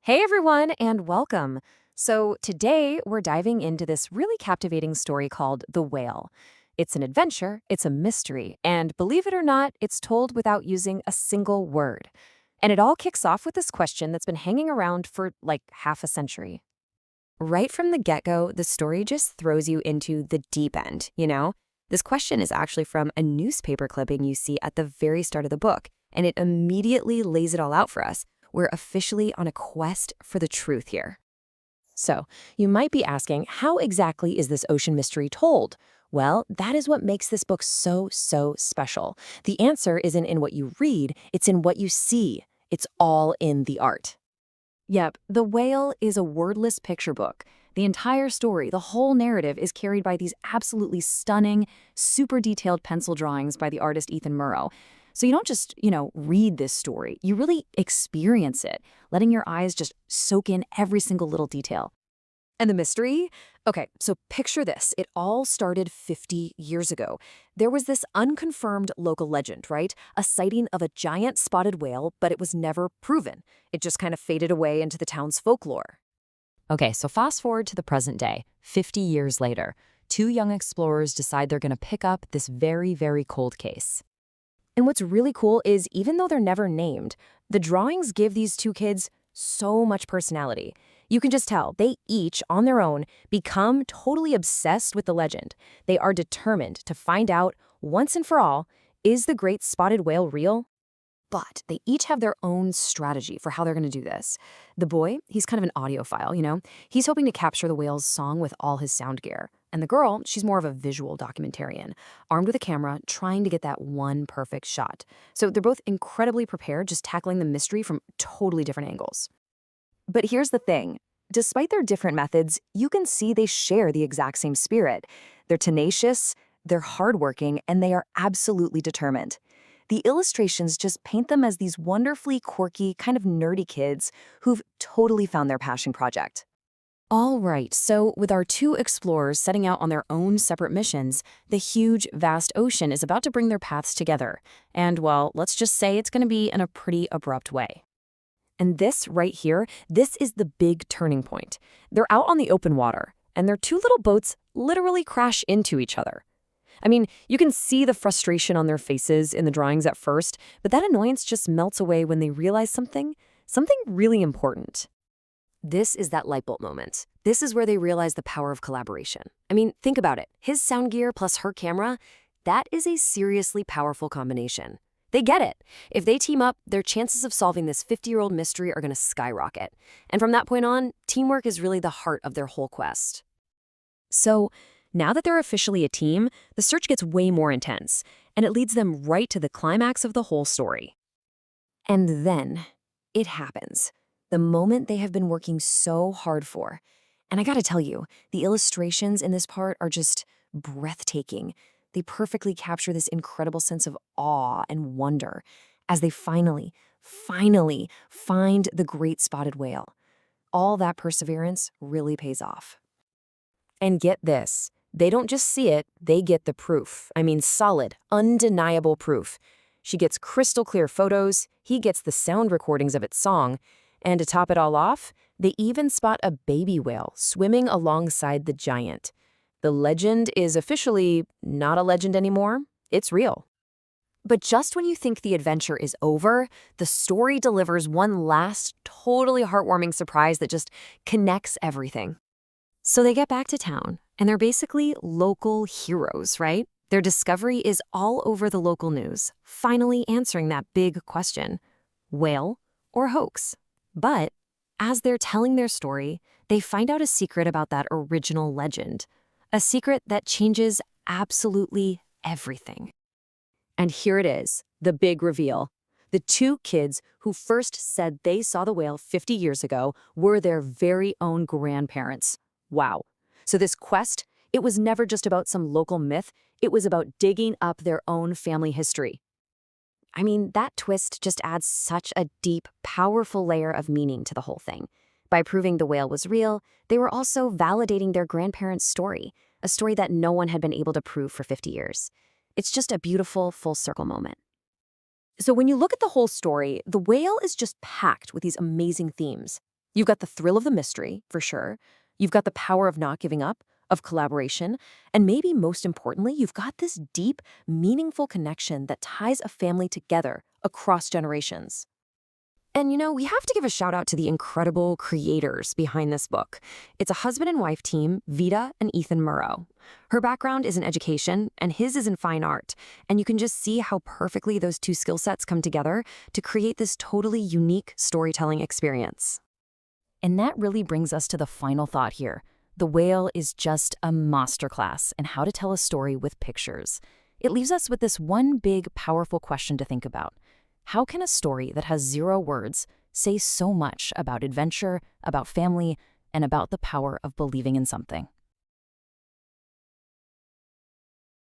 Hey everyone, and welcome. So, today we're diving into this really captivating story called The Whale. It's an adventure, it's a mystery, and believe it or not, it's told without using a single word. And it all kicks off with this question that's been hanging around for like half a century. Right from the get-go, the story just throws you into the deep end. This question is actually from a newspaper clipping you see at the very start of the book, and it immediately lays it all out for us. We're officially on a quest for the truth here. So, you might be asking, how exactly is this ocean mystery told? Well, that is what makes this book so special. The answer isn't in what you read, it's in what you see. It's all in the art. Yep, The Whale is a wordless picture book. The entire story, the whole narrative, is carried by these absolutely stunning, super detailed pencil drawings by the artist Ethan Murrow. So you don't just read this story. You really experience it, letting your eyes just soak in every single little detail. And the mystery? Okay, so picture this. It all started 50 years ago. There was this unconfirmed local legend, right? A sighting of a giant spotted whale, but it was never proven. It just kind of faded away into the town's folklore. Okay, so fast forward to the present day, 50 years later. Two young explorers decide they're going to pick up this very cold case. And what's really cool is even though they're never named, the drawings give these two kids so much personality. You can just tell they each, on their own, become totally obsessed with the legend. They are determined to find out, once and for all, is the great spotted whale real? But they each have their own strategy for how they're going to do this. The boy, he's kind of an audiophile. He's hoping to capture the whale's song with all his sound gear. And the girl, she's more of a visual documentarian, armed with a camera, trying to get that one perfect shot. So they're both incredibly prepared, just tackling the mystery from totally different angles. But here's the thing. Despite their different methods, you can see they share the exact same spirit. They're tenacious, they're hardworking, and they are absolutely determined. The illustrations just paint them as these wonderfully quirky, kind of nerdy kids who've totally found their passion project. All right, so with our two explorers setting out on their own separate missions, the huge, vast ocean is about to bring their paths together. And, well, let's just say it's going to be in a pretty abrupt way. And this right here, this is the big turning point. They're out on the open water, and their two little boats literally crash into each other. I mean, you can see the frustration on their faces in the drawings at first, but that annoyance just melts away when they realize something really important. This is that light bulb moment. This is where they realize the power of collaboration. I mean, think about it. His sound gear plus her camera, that is a seriously powerful combination. They get it. If they team up, their chances of solving this 50-year-old mystery are going to skyrocket. And from that point on, teamwork is really the heart of their whole quest. So, now that they're officially a team, the search gets way more intense, and it leads them right to the climax of the whole story. And then, it happens. The moment they have been working so hard for. And I gotta tell you, the illustrations in this part are just breathtaking. They perfectly capture this incredible sense of awe and wonder as they finally find the great spotted whale. All that perseverance really pays off. And get this, they don't just see it, they get the proof. I mean, solid, undeniable proof. She gets crystal clear photos, he gets the sound recordings of its song, and to top it all off, they even spot a baby whale swimming alongside the giant. The legend is officially not a legend anymore. It's real. But just when you think the adventure is over, the story delivers one last, totally heartwarming surprise that just connects everything. So they get back to town, and they're basically local heroes, right? Their discovery is all over the local news, finally answering that big question: whale or hoax? But as they're telling their story, they find out a secret about that original legend. A secret that changes absolutely everything. And here it is, the big reveal. The two kids who first said they saw the whale 50 years ago were their very own grandparents. Wow. So this quest, it was never just about some local myth, it was about digging up their own family history. I mean, that twist just adds such a deep, powerful layer of meaning to the whole thing. By proving the whale was real, they were also validating their grandparents' story, a story that no one had been able to prove for 50 years. It's just a beautiful, full-circle moment. So when you look at the whole story, The Whale is just packed with these amazing themes. You've got the thrill of the mystery, for sure. You've got the power of not giving up, of collaboration, and maybe most importantly, you've got this deep, meaningful connection that ties a family together across generations. And we have to give a shout out to the incredible creators behind this book. It's a husband and wife team, Vita and Ethan Murrow. Her background is in education, and his is in fine art. And you can just see how perfectly those two skill sets come together to create this totally unique storytelling experience. And that really brings us to the final thought here. The Whale is just a masterclass in how to tell a story with pictures. It leaves us with this one big, powerful question to think about. How can a story that has 0 words say so much about adventure, about family, and about the power of believing in something?